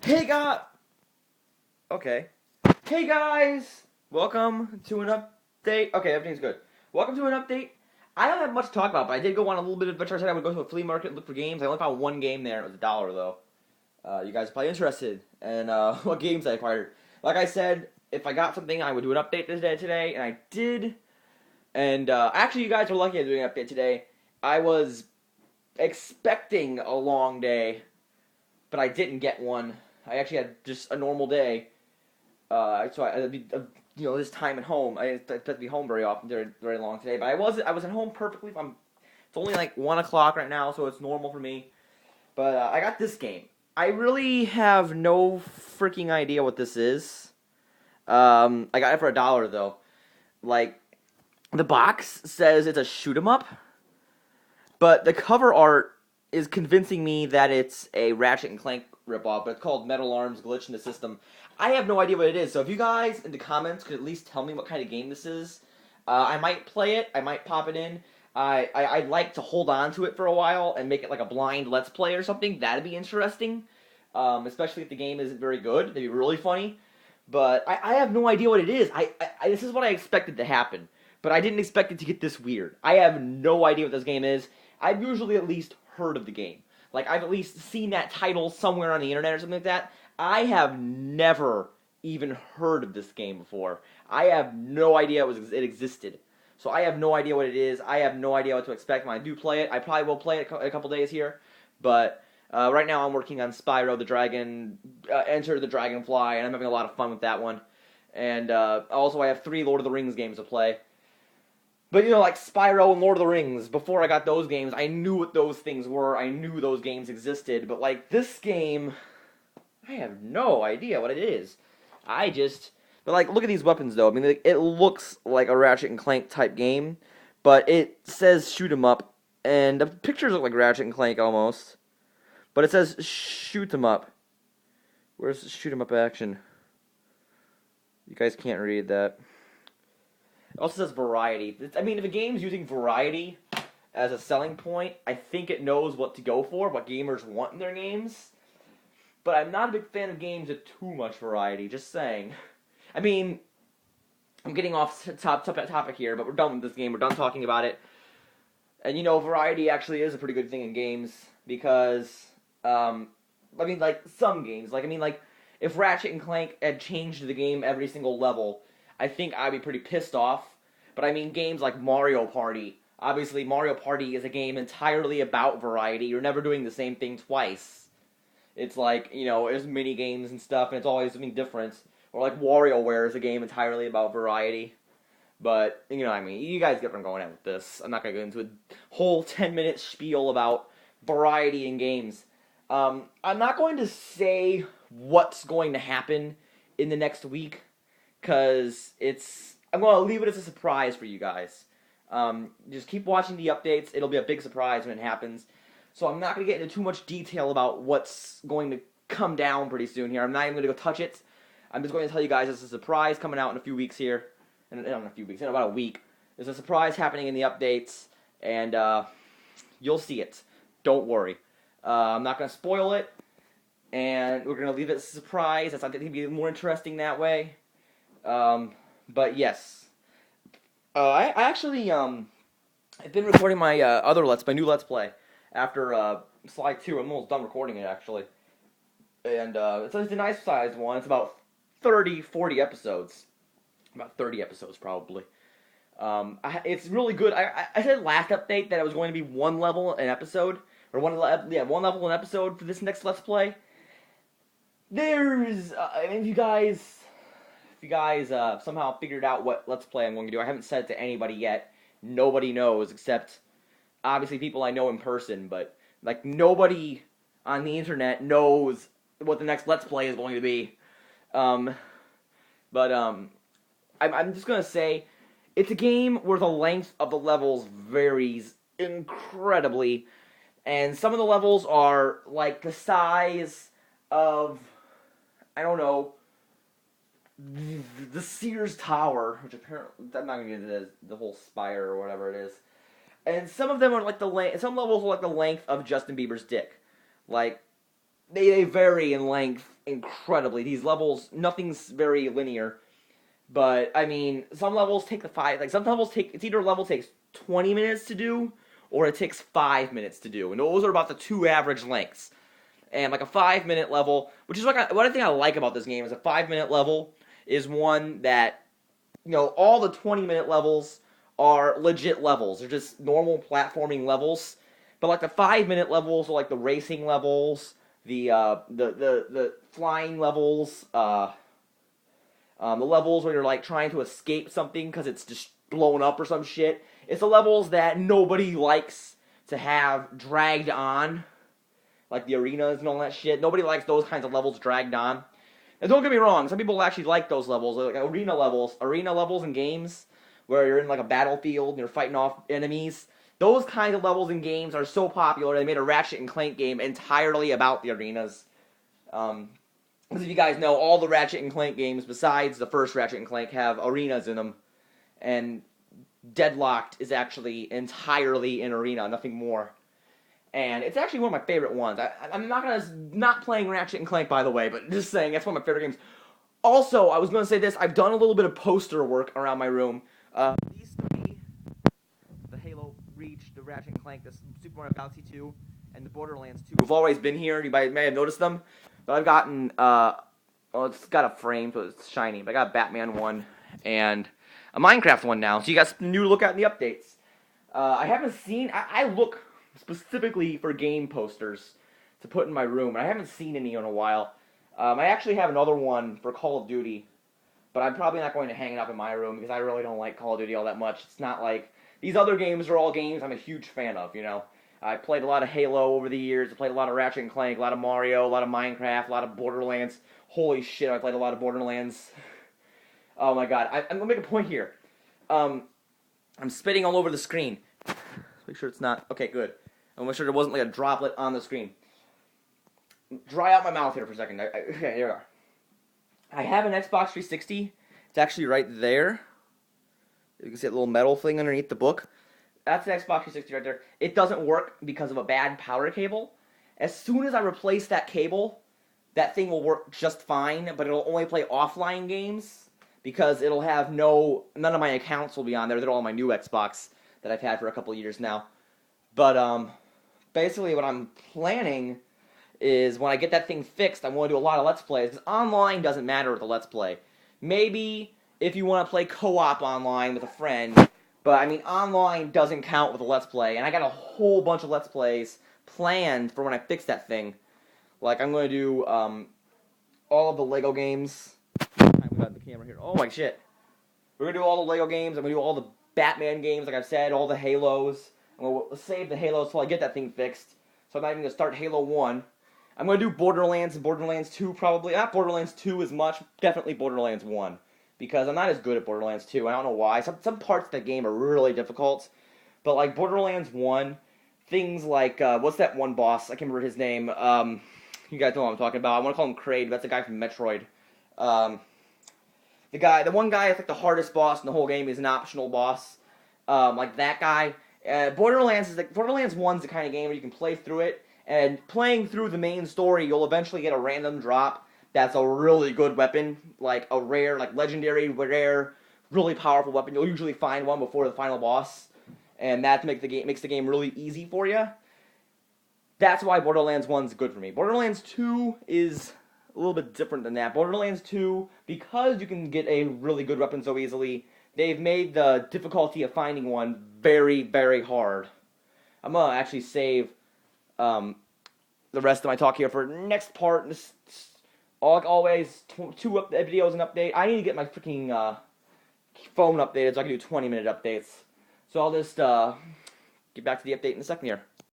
Hey guys. Okay. Hey guys. Welcome to an update. Okay, everything's good. Welcome to an update. I don't have much to talk about, but I did go on a little bit of adventure. I said I would go to a flea market and look for games. I only found one game there. It was $1 though. You guys are probably interested in what games I acquired. Like I said, if I got something, I would do an update today, and I did. And actually, you guys are lucky I'm doing an update today. I was expecting a long day, but I didn't get one. I actually had just a normal day. This time at home. I didn't expect to be home very often, very long today. But I was at home perfectly. It's only like 1 o'clock right now, so it's normal for me. But I got this game. I really have no freaking idea what this is. I got it for $1 though. Like, the box says it's a shoot 'em up, but the cover art is convincing me that it's a Ratchet and Clank ripoff, but it's called Metal Arms Glitch in the System. I have no idea what it is, so if you guys in the comments could at least tell me what kind of game this is, I might play it, I might pop it in. I'd like to hold on to it for a while and make it like a blind Let's Play or something. That'd be interesting, especially if the game isn't very good. That'd be really funny. But I have no idea what it is. This is what I expected to happen, but I didn't expect it to get this weird. I have no idea what this game is. I've usually at least heard of the game. Like, I've at least seen that title somewhere on the internet or something like that. I have never even heard of this game before. I have no idea it existed. So I have no idea what it is. I have no idea what to expect when I do play it. I probably will play it in a couple days here. But right now I'm working on Spyro the Dragon, Enter the Dragonfly, and I'm having a lot of fun with that one. And also I have 3 Lord of the Rings games to play. But, like Spyro and Lord of the Rings, before I got those games, I knew what those things were. I knew those games existed. But, like, this game, I have no idea what it is. But, like, look at these weapons, though. I mean, it looks like a Ratchet and Clank type game, but it says shoot 'em up, and the pictures look like Ratchet and Clank almost. But it says shoot 'em up. Where's the shoot 'em up action? You guys can't read that. It also says variety. I mean, if a game's using variety as a selling point, I think it knows what to go for, what gamers want in their games. But I'm not a big fan of games with too much variety, just saying. I mean, I'm getting off topic here, but we're done with this game. We're done talking about it. And, variety actually is a pretty good thing in games, because, like, some games. If Ratchet and Clank had changed the game every single level, I think I'd be pretty pissed off. But I mean, games like Mario Party. Obviously, Mario Party is a game entirely about variety. You're never doing the same thing twice. It's like, there's mini games and stuff, and it's always something different. Or like WarioWare is a game entirely about variety. But, what I mean. You guys get where I'm going at with this. I'm not going to go into a whole 10-minute spiel about variety in games. I'm not going to say what's going to happen in the next week, because I'm going to leave it as a surprise for you guys. Just keep watching the updates. It'll be a big surprise when it happens. So I'm not going to get into too much detail about what's going to come down pretty soon here. I'm not even going to go touch it. I'm just going to tell you guys it's a surprise coming out in a few weeks here. In about a week. There's a surprise happening in the updates, and you'll see it. Don't worry. I'm not going to spoil it, and we're going to leave it as a surprise. That's going to be more interesting that way. But yes. I actually, I've been recording my new Let's Play after Slide 2. I'm almost done recording it, actually. And it's a nice sized one. It's about 40 episodes. About 30 episodes, probably. It's really good. I said last update that it was going to be one level an episode, or one level an episode for this next Let's Play. There's, if you guys somehow figured out what Let's Play I'm going to do, I haven't said it to anybody yet. Nobody knows, except obviously people I know in person, but like nobody on the internet knows what the next Let's Play is going to be. I'm just gonna say, it's a game where the length of the levels varies incredibly, and some of the levels are like the size of, I don't know, the Sears Tower, which apparently, I'm not gonna get into the whole spire or whatever it is, and some of them are like some levels are like the length of Justin Bieber's dick, like they vary in length incredibly. These levels, nothing's very linear. But I mean, some levels take some levels take, it's either a level takes 20 minutes to do or it takes 5 minutes to do, and those are about the two average lengths. And like a 5 minute level, which is what I think I like about this game is a 5 minute level is one that, all the 20-minute levels are legit levels. They're just normal platforming levels. But like the 5 minute levels are like the racing levels, the flying levels, the levels where you're like trying to escape something because it's just blown up or some shit. It's the levels that nobody likes to have dragged on, like the arenas and all that shit. Nobody likes those kinds of levels dragged on. And don't get me wrong, some people actually like those levels, like arena levels in games where you're in like a battlefield and you're fighting off enemies. Those kinds of levels in games are so popular, they made a Ratchet and Clank game entirely about the arenas. Because if you guys know, all the Ratchet and Clank games, besides the first Ratchet and Clank, have arenas in them. And Deadlocked is actually entirely an arena, nothing more. And it's actually one of my favorite ones. I'm not playing Ratchet and Clank, by the way, but just saying, that's one of my favorite games. Also, I was going to say this, I've done a little bit of poster work around my room. These three, the Halo Reach, the Ratchet and Clank, the Super Mario Galaxy 2, and the Borderlands 2, have always been here. You may have noticed them. But I've gotten, it's got a frame, so it's shiny. But I got a Batman one and a Minecraft one now. So you got something new to look at in the updates. I haven't seen, I look specifically for game posters to put in my room, and I haven't seen any in a while. I actually have another one for Call of Duty, but I'm probably not going to hang it up in my room because I really don't like Call of Duty all that much. It's not like, these other games are all games I'm a huge fan of, I played a lot of Halo over the years. I played a lot of Ratchet and Clank, a lot of Mario, a lot of Minecraft, a lot of Borderlands. Holy shit, I played a lot of Borderlands. Oh my god, I'm gonna make a point here. I'm spitting all over the screen. Make sure it's not, okay, good. I'll make sure there wasn't like a droplet on the screen. Dry out my mouth here for a second. Okay, here we are. I have an Xbox 360. It's actually right there. You can see that little metal thing underneath the book. That's an Xbox 360 right there. It doesn't work because of a bad power cable. As soon as I replace that cable, that thing will work just fine, but it'll only play offline games because it'll have none of my accounts will be on there. They're all on my new Xbox that I've had for a couple of years now. But basically what I'm planning is when I get that thing fixed, I'm going to do a lot of Let's Plays, because online doesn't matter with a Let's Play. Maybe if you want to play co-op online with a friend, but I mean online doesn't count with a Let's Play, and I got a whole bunch of Let's Plays planned for when I fix that thing. Like, I'm going to do all of the Lego games. We got the camera here. Oh my shit. We're going to do all the Lego games, I'm going to do all the Batman games, like I've said, all the Halos. I'm going to save the Halos until I get that thing fixed. So I'm not even going to start Halo 1. I'm going to do Borderlands and Borderlands 2 probably. Not Borderlands 2 as much, definitely Borderlands 1. Because I'm not as good at Borderlands 2. I don't know why. Some parts of the game are really difficult. But like Borderlands 1, things like, what's that one boss? I can't remember his name. You guys know what I'm talking about. I want to call him Kraid, but that's the guy from Metroid. The one guy that's like the hardest boss in the whole game is an optional boss. Like that guy. Borderlands 1's the kind of game where you can play through it, and playing through the main story, you'll eventually get a random drop that's a really good weapon, like a rare, like legendary, rare, really powerful weapon. You'll usually find one before the final boss, and that makes the game really easy for you. That's why Borderlands 1's good for me. Borderlands 2 is a little bit different than that. Borderlands 2, because you can get a really good weapon so easily, they've made the difficulty of finding one very, very hard. I'm going to actually save the rest of my talk here for next part. Like always, two videos an update. I need to get my freaking phone updated so I can do 20-minute updates. So I'll just get back to the update in a second here.